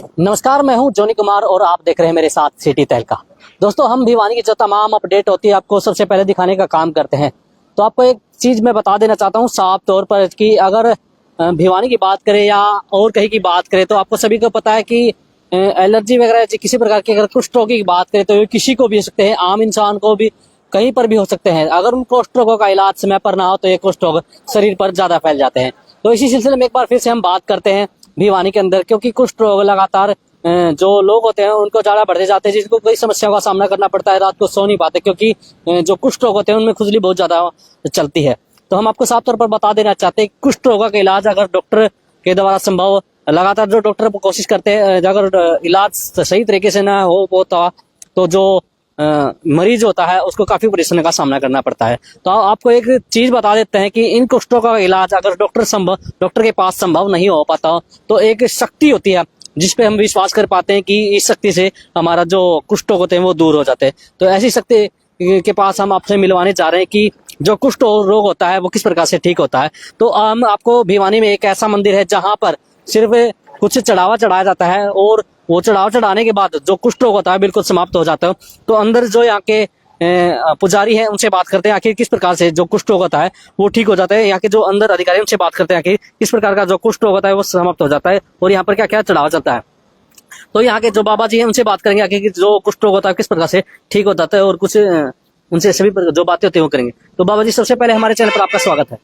नमस्कार, मैं हूं जोनी कुमार और आप देख रहे हैं मेरे साथ सिटी तहलका। दोस्तों, हम भिवानी की जो तमाम अपडेट होती है आपको सबसे पहले दिखाने का काम करते हैं। तो आपको एक चीज मैं बता देना चाहता हूं साफ तौर पर कि अगर भिवानी की बात करें या और कहीं की बात करें तो आपको सभी को पता है कि एलर्जी वगैरह किसी प्रकार की अगर कुष्ठ रोग की बात करें तो ये किसी को भी हो सकते हैं, आम इंसान को भी कहीं पर भी हो सकते हैं। अगर उन कुष्ठ रोगों का इलाज समय पर ना हो तो ये कुष्ठ रोग शरीर पर ज्यादा फैल जाते हैं। तो इसी सिलसिले में एक बार फिर से हम बात करते हैं भिवानी के अंदर, क्योंकि कुष्ठ रोग लगातार जो लोग होते हैं उनको ज्यादा बढ़ते जाते हैं, जिनको कई समस्याओं का सामना करना पड़ता है, रात को सो नहीं पाते क्योंकि जो कुष्ठ रोग होते हैं उनमें खुजली बहुत ज्यादा चलती है। तो हम आपको साफ तौर पर बता देना चाहते हैं कुष्ठ रोगों का इलाज अगर डॉक्टर के द्वारा संभव, लगातार जो डॉक्टर कोशिश करते हैं, अगर इलाज सही तरीके से ना हो तो जो मरीज होता है उसको काफी परेशानी का सामना करना पड़ता है। तो आपको एक चीज बता देते हैं कि इन कुष्ठों का इलाज अगर डॉक्टर के पास संभव नहीं हो पाता तो एक शक्ति होती है जिसपे हम विश्वास कर पाते हैं कि इस शक्ति से हमारा जो कुष्ठ होते हैं वो दूर हो जाते हैं। तो ऐसी शक्ति के पास हम आपसे मिलवाने जा रहे हैं कि जो कुष्ठ रोग होता है वो किस प्रकार से ठीक होता है। तो हम आपको भिवानी में एक ऐसा मंदिर है जहां पर सिर्फ कुछ चढ़ावा चढ़ाया जाता है और वो चढ़ावा चढ़ाने के बाद जो कुष्ठ रोग होता है बिल्कुल समाप्त हो जाता है। तो अंदर जो यहाँ के पुजारी हैं उनसे बात करते हैं आखिर किस प्रकार से जो कुष्ठ रोग होता है वो ठीक हो जाता है। यहाँ के जो अंदर अधिकारी उनसे बात करते हैं आखिर किस प्रकार का जो कुष्ठ रोग होता है वो समाप्त हो जाता है और यहाँ पर क्या क्या चढ़ावा चलता है। तो यहाँ के जो बाबा जी हैं उनसे बात करेंगे आखिर जो कुष्ठ रोग होता है किस प्रकार से ठीक हो जाता है और कुछ उनसे सभी जो बातें होती है वो करेंगे। तो बाबा जी, सबसे पहले हमारे चैनल पर आपका स्वागत है।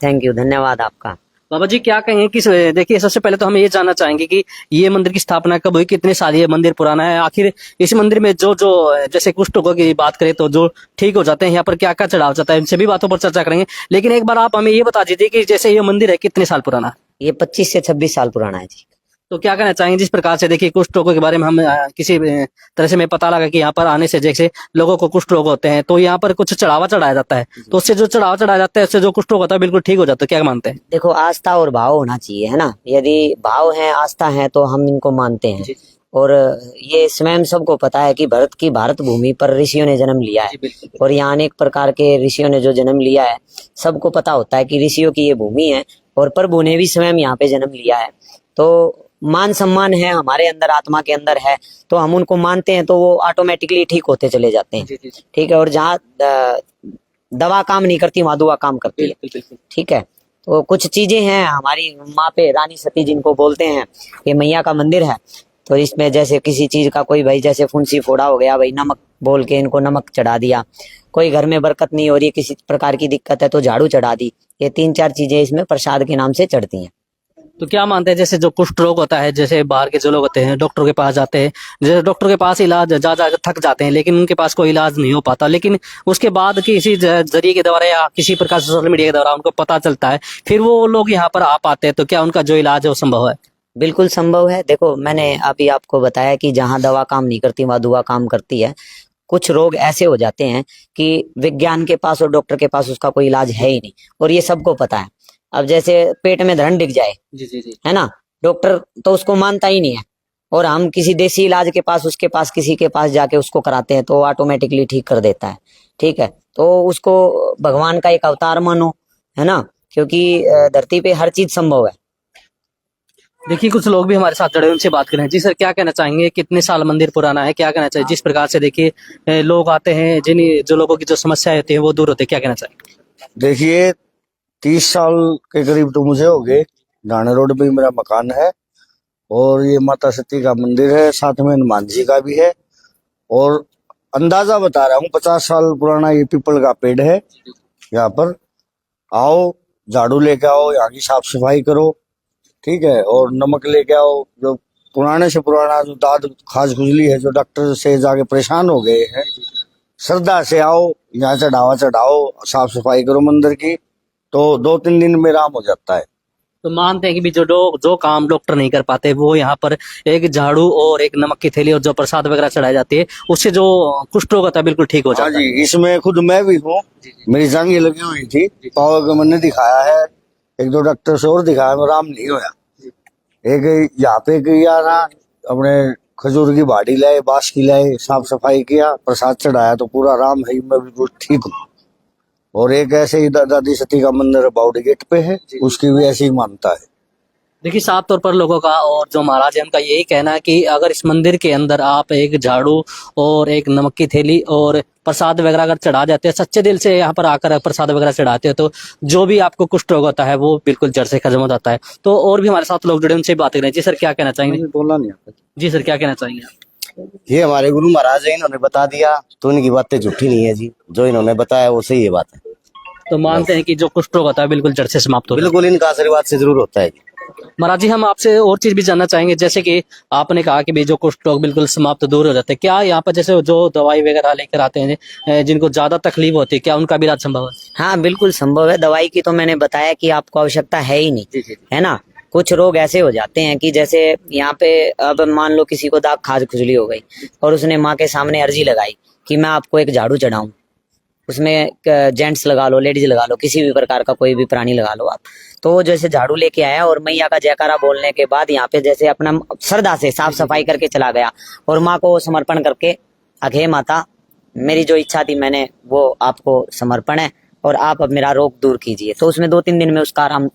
थैंक यू, धन्यवाद आपका। बाबा जी, क्या कहेंगे किस, देखिए सबसे पहले तो हम ये जानना चाहेंगे कि ये मंदिर की स्थापना कब हुई, कितने साल ये मंदिर पुराना है, आखिर इस मंदिर में जो जो जैसे कुष्ठ रोगों की बात करें तो जो ठीक हो जाते हैं यहाँ पर क्या क्या चढ़ाव जाता है, इन सभी बातों पर चर्चा करेंगे। लेकिन एक बार आप हमें ये बता दीजिए कि जैसे ये मंदिर है कितने साल पुराना है? ये 25 से 26 साल पुराना है जी। तो क्या कहना चाहेंगे जिस प्रकार से देखिए कुष्ठ रोगों के बारे में हम किसी तरह से हमें पता लगा कि यहाँ पर आने से जैसे लोगों को कुष्ठ रोग होते हैं तो यहाँ पर कुछ चढ़ावा चढ़ाया जाता है, तो उससे जो चढ़ावा चढ़ाया जाता है उससे जो कुष्ठ रोग होता है बिल्कुल ठीक हो जाता है, क्या मानते हैं? देखो, आस्था और भाव होना चाहिए, है ना। यदि भाव है, आस्था है तो हम इनको मानते हैं। और ये स्वयं सबको पता है कि भारत भूमि पर ऋषियों ने जन्म लिया है और यहाँ अनेक प्रकार के ऋषियों ने जो जन्म लिया है सबको पता होता है कि ऋषियों की ये भूमि है और प्रभु ने भी स्वयं यहाँ पे जन्म लिया है। तो मान सम्मान है हमारे अंदर, आत्मा के अंदर है, तो हम उनको मानते हैं तो वो ऑटोमेटिकली ठीक होते चले जाते हैं। ठीक है। और जहाँ दवा काम नहीं करती वहां दुआ काम करती है। ठीक है। तो कुछ चीजें हैं हमारी माँ पे, रानी सती जिनको बोलते हैं, ये मैया का मंदिर है। तो इसमें जैसे किसी चीज का कोई भाई जैसे फुंसी फोड़ा हो गया, भाई नमक बोल के इनको नमक चढ़ा दिया, कोई घर में बरकत नहीं हो रही, किसी प्रकार की दिक्कत है तो झाड़ू चढ़ा दी। ये 3-4 चीजें इसमें प्रसाद के नाम से चढ़ती हैं। तो क्या मानते हैं जैसे जो कुष्ठ रोग होता है, जैसे बाहर के जो लोग होते हैं डॉक्टर के पास जाते हैं, जैसे डॉक्टर के पास इलाज जा जा थक जाते हैं लेकिन उनके पास कोई इलाज नहीं हो पाता, लेकिन उसके बाद किसी जरिए के द्वारा या किसी प्रकार से सोशल मीडिया के द्वारा उनको पता चलता है, फिर वो लोग यहाँ पर आ पाते हैं, तो क्या उनका जो इलाज है वो संभव है? बिल्कुल संभव है। देखो, मैंने अभी आपको बताया कि जहाँ दवा काम नहीं करती वहां दुआ काम करती है। कुछ रोग ऐसे हो जाते हैं कि विज्ञान के पास और डॉक्टर के पास उसका कोई इलाज है ही नहीं, और ये सबको पता है। अब जैसे पेट में धरण दिख जाए, जी, है ना, डॉक्टर तो उसको मानता ही नहीं है, और हम किसी देसी इलाज के पास, उसके पास, किसी के पास जाके उसको कराते हैं तो ऑटोमेटिकली ठीक कर देता है। ठीक है। तो उसको भगवान का एक अवतार मानो, है ना, क्योंकि धरती पे हर चीज संभव है। देखिए कुछ लोग भी हमारे साथ जुड़े हैं, उनसे बात करें। जी सर, क्या कहना चाहेंगे, कितने साल मंदिर पुराना है, क्या कहना चाहिए जिस प्रकार से देखिए लोग आते हैं, जिन जो लोगों की जो समस्याएं होती है वो दूर होती है, क्या कहना चाहिए? देखिए, 30 साल के करीब तो मुझे हो गए। ढाणे रोड पे मेरा मकान है और ये माता सती का मंदिर है, साथ में हनुमान जी का भी है। और अंदाजा बता रहा हूँ, 50 साल पुराना ये पीपल का पेड़ है। यहाँ पर आओ, झाड़ू लेके आओ, यहाँ की साफ सफाई करो। ठीक है। और नमक लेके आओ, जो पुराने से पुराना जो दाद खाज खुजली है, जो डॉक्टर से जाके परेशान हो गए हैं, श्रद्धा से आओ, यहाँ चढ़ावा चढ़ाओ, साफ सफाई करो मंदिर की, तो 2-3 दिन में आराम हो जाता है। तो मानते हैं कि भी जो काम डॉक्टर नहीं कर पाते वो यहाँ पर एक झाड़ू और एक नमक की थैली और जो प्रसाद वगैरह चढ़ाई जाती है उससे जो कुष्ठ रोग होता है बिल्कुल ठीक हो जाता है। हाँ जी, इसमें खुद मैं भी हूँ। मेरी जांघें लगी हुई थी, पावर का मैंने दिखाया है, 1-2 डॉक्टर से और दिखाया, मैं आराम नहीं होया। एक यहाँ पे किया ना, अपने खजूर की बाड़ी लाए, बांस की लाए, साफ सफाई किया, प्रसाद चढ़ाया, तो पूरा आराम है, मैं बिल्कुल ठीक हूँ। और एक ऐसे ही दादी सती का मंदिर बाउडी गेट पे है, उसकी भी ऐसी ही मानता है। देखिए साफ तौर पर लोगों का और जो महाराज है उनका यही कहना है कि अगर इस मंदिर के अंदर आप एक झाड़ू और एक नमक की थैली और प्रसाद वगैरह अगर चढ़ा जाते हैं, सच्चे दिल से यहाँ पर आकर प्रसाद वगैरह चढ़ाते हो, तो जो भी आपको कुष्ठ रोग होता है वो बिल्कुल जड़ से खत्म हो जाता है। तो और भी हमारे साथ लोग जुड़े, उनसे बात करें। जी सर, क्या कहना चाहेंगे? बोलना नहीं आता। जी सर, क्या कहना चाहेंगे आप? ये हमारे गुरु महाराज है, इन्होंने बता दिया तो इनकी बातें झूठी नहीं है जी, जो इन्होंने बताया वो सही है बात है। तो मानते हैं कि जो कुष्ठ रोग होता है बिल्कुल जड़ से समाप्त हो जाता है। बिल्कुल इनका आशीर्वाद से जरूर होता है जी। महाराज जी, हम आपसे और चीज भी जानना चाहेंगे, जैसे कि आपने कहा कि भी जो कुष्ठ रोग बिल्कुल समाप्त दूर हो जाते हैं, क्या यहाँ पर जैसे जो दवाई वगैरह लेकर आते हैं जिनको ज्यादा तकलीफ होती है, क्या उनका भी इलाज संभव है? हाँ बिल्कुल संभव है। दवाई की तो मैंने बताया कि आपको आवश्यकता है ही नहीं, जी। है ना। कुछ रोग ऐसे हो जाते हैं कि जैसे यहाँ पे अब मान लो किसी को दाग खाज खुजली हो गई और उसने माँ के सामने अर्जी लगाई कि मैं आपको एक झाड़ू चढ़ाऊं, उसमें जेंट्स लगा लो, लेडीज लगा लो, किसी भी प्रकार का कोई भी प्राणी लगा लो आप। तो वो जैसे झाड़ू लेके आया और मैया का जयकारा बोलने के बाद यहाँ पे जैसे अपना श्रद्धा से साफ सफाई करके चला गया और माँ को समर्पण करके, अघे माता मेरी जो इच्छा थी मैंने वो आपको समर्पण है और आप अब मेरा रोग दूर कीजिए, तो उसमें 2-3 दिन में उसका आराम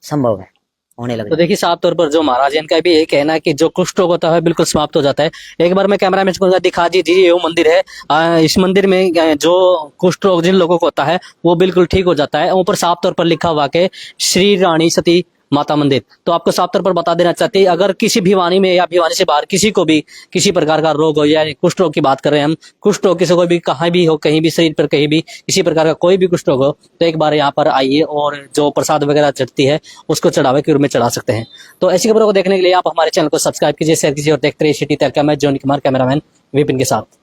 संभव है, होने लगा। तो देखिए साफ तौर पर जो महाराज है इनका भी यही कहना है कि जो कुष्ठ रोग होता है बिल्कुल समाप्त हो जाता है। एक बार मैं कैमरा मैन को दिखा दीजिए, ये वो मंदिर है। इस मंदिर में जो कुष्ठ रोग जिन लोगों को होता है वो बिल्कुल ठीक हो जाता है। ऊपर साफ तौर पर लिखा हुआ कि श्री रानी सती माता मंदिर। तो आपको साफ तौर पर बता देना चाहते हैं, अगर किसी भिवानी में या भिवानी से बाहर किसी को भी किसी प्रकार का रोग हो, या कुष्ठ रोग की बात कर रहे हैं हम, कुष्ठ रोग किसी को भी कहीं भी हो, कहीं भी शरीर पर कहीं भी किसी प्रकार का कोई भी कुष्ठ रोग हो, तो एक बार यहाँ पर आइए और जो प्रसाद वगैरह चढ़ती है उसको चढ़ावे के रूप में चढ़ा सकते हैं। तो ऐसी खबरों को देखने के लिए आप हमारे चैनल को सब्सक्राइब कीजिए, शेयर कीजिए और देखते रहिए सिटी तहलका। मैं जॉनी कुमार, कैमरामैन विपिन के साथ।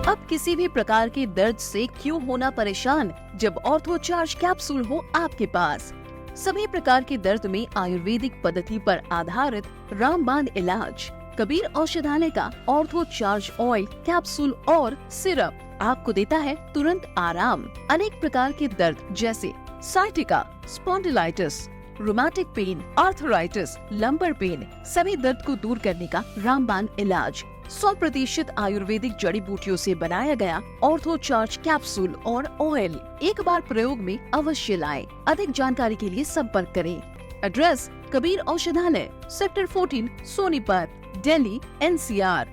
अब किसी भी प्रकार के दर्द से क्यों होना परेशान, जब ऑर्थो चार्ज कैप्सूल हो आपके पास। सभी प्रकार के दर्द में आयुर्वेदिक पद्धति पर आधारित रामबाण इलाज। कबीर औषधालय का ऑर्थो चार्ज ऑयल, कैप्सूल और सिरप आपको देता है तुरंत आराम। अनेक प्रकार के दर्द जैसे sciatica, spondylitis, rheumatic pain, arthritis, lumbar pain, सभी दर्द को दूर करने का रामबाण इलाज। 100% आयुर्वेदिक जड़ी बूटियों से बनाया गया ऑर्थो चार्ज कैप्सूल और ऑयल एक बार प्रयोग में अवश्य लाएं। अधिक जानकारी के लिए संपर्क करें। एड्रेस: कबीर औषधालय, सेक्टर 14, सोनीपत, दिल्ली, NCR।